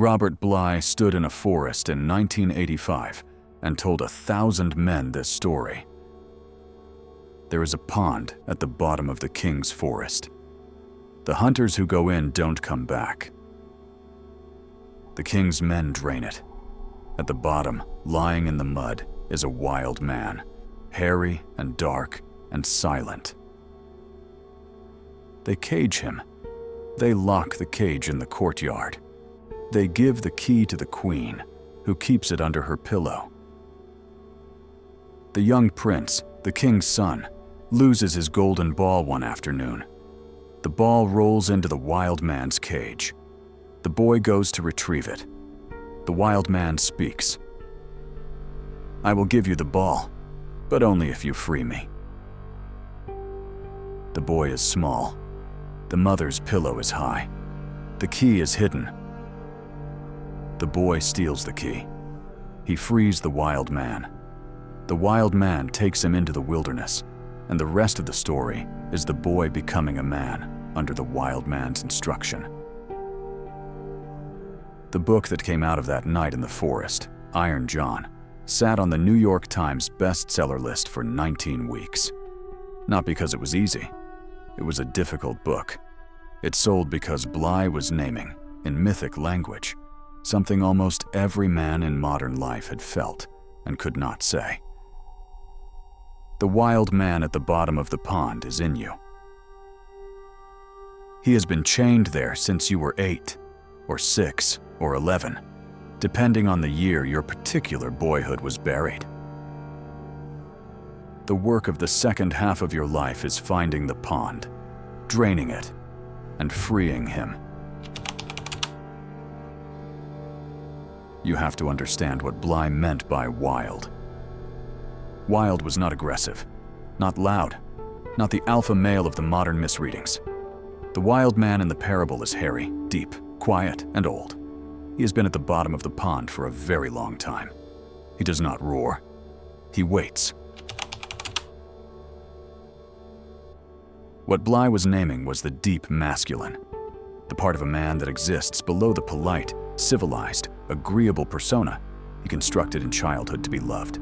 Robert Bly stood in a forest in 1985 and told 1,000 men this story. There is a pond at the bottom of the king's forest. The hunters who go in don't come back. The king's men drain it. At the bottom, lying in the mud, is a wild man, hairy and dark and silent. They cage him. They lock the cage in the courtyard. They give the key to the queen, who keeps it under her pillow. The young prince, the king's son, loses his golden ball one afternoon. The ball rolls into the wild man's cage. The boy goes to retrieve it. The wild man speaks. "I will give you the ball, but only if you free me." The boy is small. The mother's pillow is high. The key is hidden. The boy steals the key. He frees the wild man. The wild man takes him into the wilderness, and the rest of the story is the boy becoming a man under the wild man's instruction. The book that came out of that night in the forest, Iron John, sat on the New York Times bestseller list for 19 weeks. Not because it was easy. It was a difficult book. It sold because Bly was naming, in mythic language, something almost every man in modern life had felt and could not say. The wild man at the bottom of the pond is in you. He has been chained there since you were 8, or 6, or 11, depending on the year your particular boyhood was buried. The work of the second half of your life is finding the pond, draining it, and freeing him. You have to understand what Bly meant by wild. Wild was not aggressive, not loud, not the alpha male of the modern misreadings. The wild man in the parable is hairy, deep, quiet, and old. He has been at the bottom of the pond for a very long time. He does not roar. He waits. What Bly was naming was the deep masculine, the part of a man that exists below the polite, civilized, agreeable persona he constructed in childhood to be loved.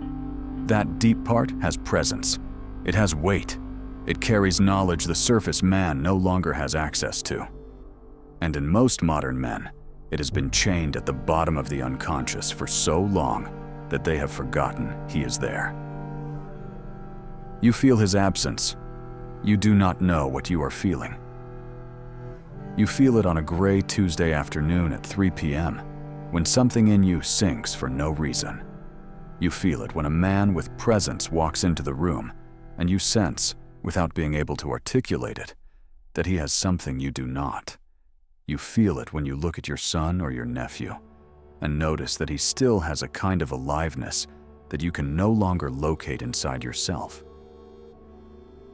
That deep part has presence. It has weight. It carries knowledge the surface man no longer has access to. And in most modern men, it has been chained at the bottom of the unconscious for so long that they have forgotten he is there. You feel his absence. You do not know what you are feeling. You feel it on a gray Tuesday afternoon at 3 p.m. when something in you sinks for no reason. You feel it when a man with presence walks into the room and you sense, without being able to articulate it, that he has something you do not. You feel it when you look at your son or your nephew and notice that he still has a kind of aliveness that you can no longer locate inside yourself.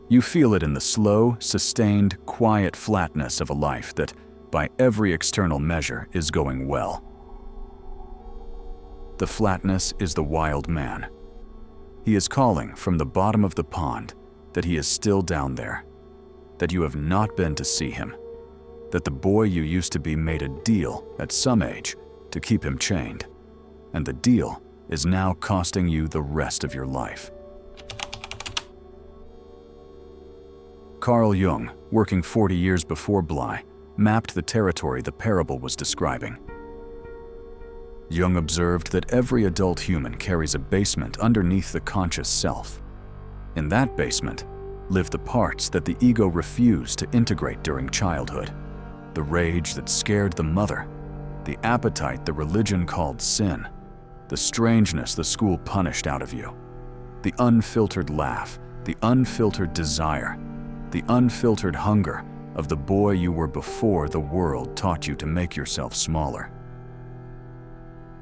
You feel it in the slow, sustained, quiet flatness of a life that, by every external measure, is going well. The flatness is the wild man. He is calling from the bottom of the pond that he is still down there, that you have not been to see him, that the boy you used to be made a deal at some age to keep him chained, and the deal is now costing you the rest of your life. Carl Jung, working 40 years before Bly, mapped the territory the parable was describing. Jung observed that every adult human carries a basement underneath the conscious self. In that basement live the parts that the ego refused to integrate during childhood, the rage that scared the mother, the appetite the religion called sin, the strangeness the school punished out of you, the unfiltered laugh, the unfiltered desire, the unfiltered hunger of the boy you were before the world taught you to make yourself smaller.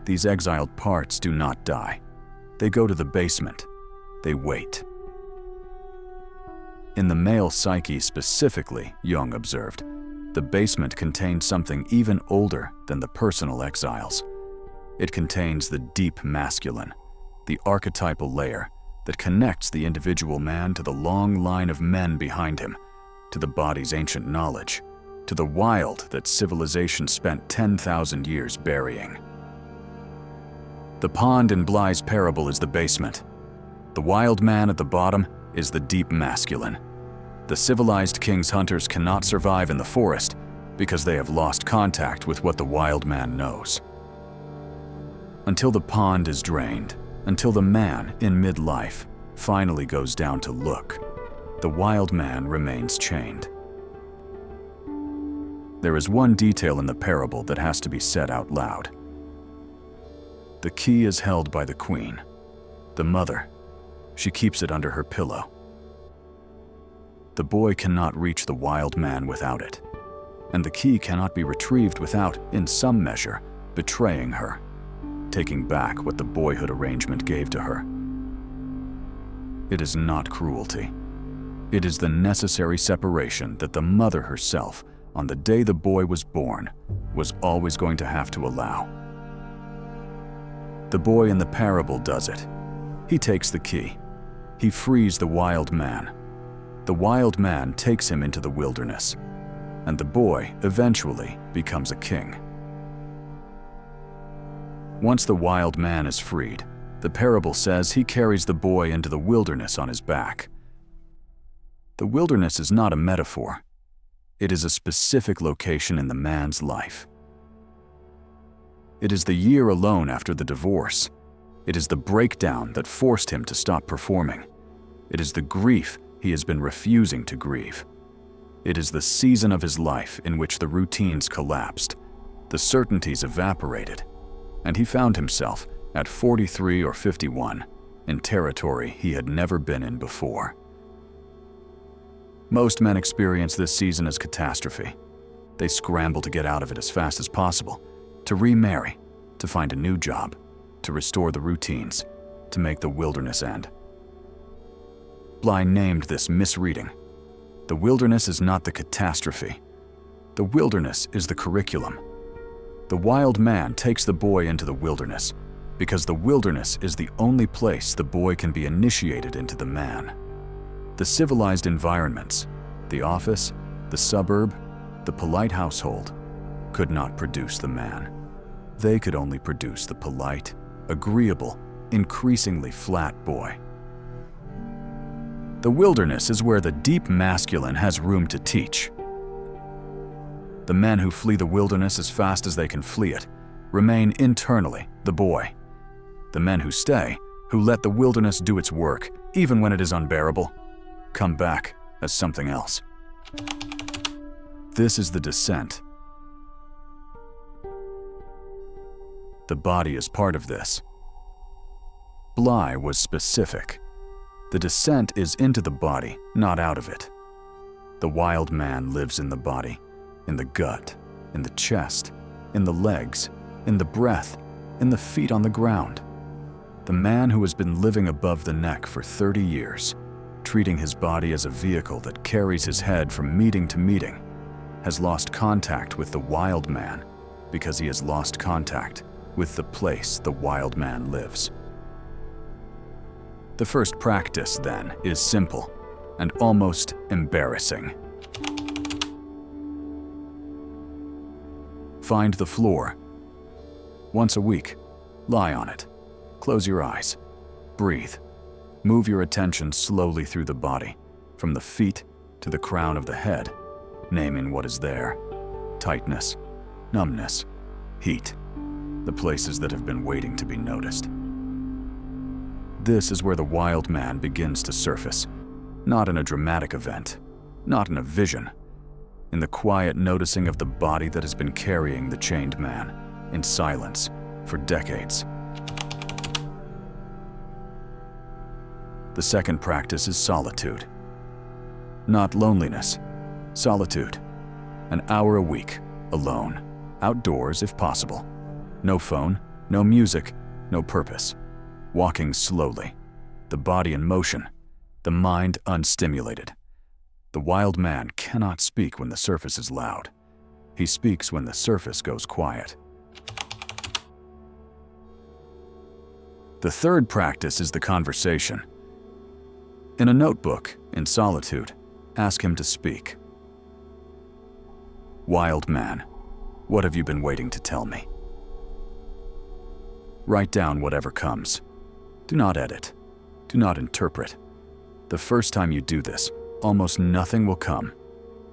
These exiled parts do not die. They go to the basement. They wait. In the male psyche specifically, Jung observed, the basement contains something even older than the personal exiles. It contains the deep masculine, the archetypal layer that connects the individual man to the long line of men behind him, to the body's ancient knowledge, to the wild that civilization spent 10,000 years burying. The pond in Bly's parable is the basement. The wild man at the bottom is the deep masculine. The civilized king's hunters cannot survive in the forest because they have lost contact with what the wild man knows. Until the pond is drained, until the man in midlife finally goes down to look, the wild man remains chained. There is one detail in the parable that has to be said out loud. The key is held by the queen, the mother. She keeps it under her pillow. The boy cannot reach the wild man without it, and the key cannot be retrieved without, in some measure, betraying her, taking back what the boyhood arrangement gave to her. It is not cruelty. It is the necessary separation that the mother herself, on the day the boy was born, was always going to have to allow. The boy in the parable does it. He takes the key. He frees the wild man. The wild man takes him into the wilderness, and the boy eventually becomes a king. Once the wild man is freed, the parable says he carries the boy into the wilderness on his back. The wilderness is not a metaphor. It is a specific location in the man's life. It is the year alone after the divorce. It is the breakdown that forced him to stop performing. It is the grief he has been refusing to grieve. It is the season of his life in which the routines collapsed, the certainties evaporated, and he found himself at 43 or 51 in territory he had never been in before. Most men experience this season as catastrophe. They scramble to get out of it as fast as possible, to remarry, to find a new job, to restore the routines, to make the wilderness end. Bly named this misreading. The wilderness is not the catastrophe. The wilderness is the curriculum. The wild man takes the boy into the wilderness because the wilderness is the only place the boy can be initiated into the man. The civilized environments, the office, the suburb, the polite household, could not produce the man. They could only produce the polite, agreeable, increasingly flat boy. The wilderness is where the deep masculine has room to teach. The men who flee the wilderness as fast as they can flee it remain internally the boy. The men who stay, who let the wilderness do its work, even when it is unbearable, come back as something else. This is the descent. The body is part of this. Bly was specific. The descent is into the body, not out of it. The wild man lives in the body, in the gut, in the chest, in the legs, in the breath, in the feet on the ground. The man who has been living above the neck for 30 years, treating his body as a vehicle that carries his head from meeting to meeting, has lost contact with the wild man because he has lost contact with the place the wild man lives. The first practice, then, is simple and almost embarrassing. Find the floor. Once a week, lie on it. Close your eyes. Breathe. Move your attention slowly through the body, from the feet to the crown of the head, naming what is there: tightness, numbness, heat, the places that have been waiting to be noticed. This is where the wild man begins to surface, not in a dramatic event, not in a vision, in the quiet noticing of the body that has been carrying the chained man, in silence, for decades. The second practice is solitude. Not loneliness, solitude. An hour a week, alone, outdoors if possible. No phone, no music, no purpose. Walking slowly, the body in motion, the mind unstimulated. The wild man cannot speak when the surface is loud. He speaks when the surface goes quiet. The third practice is the conversation. In a notebook, in solitude, ask him to speak. Wild man, what have you been waiting to tell me? Write down whatever comes. Do not edit. Do not interpret. The first time you do this, almost nothing will come,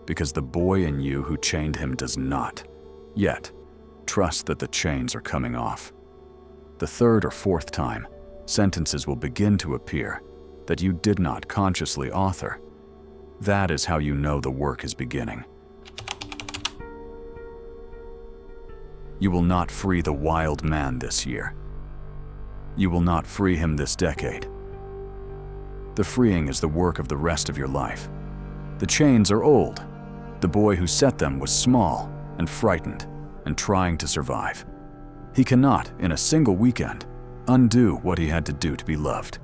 because the boy in you who chained him does not. Yet, trust that the chains are coming off. The third or fourth time, sentences will begin to appear that you did not consciously author. That is how you know the work is beginning. You will not free the wild man this year. You will not free him this decade. The freeing is the work of the rest of your life. The chains are old. The boy who set them was small and frightened and trying to survive. He cannot, in a single weekend, undo what he had to do to be loved.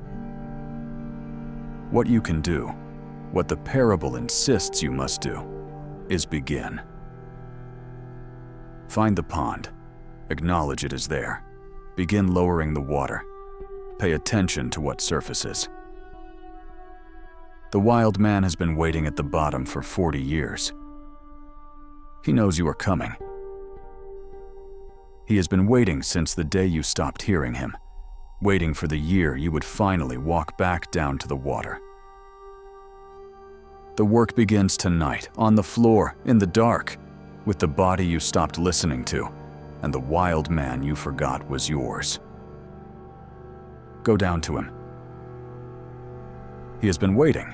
What you can do, what the parable insists you must do, is begin. Find the pond. Acknowledge it is there. Begin lowering the water. Pay attention to what surfaces. The wild man has been waiting at the bottom for 40 years. He knows you are coming. He has been waiting since the day you stopped hearing him, waiting for the year you would finally walk back down to the water. The work begins tonight, on the floor, in the dark, with the body you stopped listening to, and the wild man you forgot was yours. Go down to him. He has been waiting.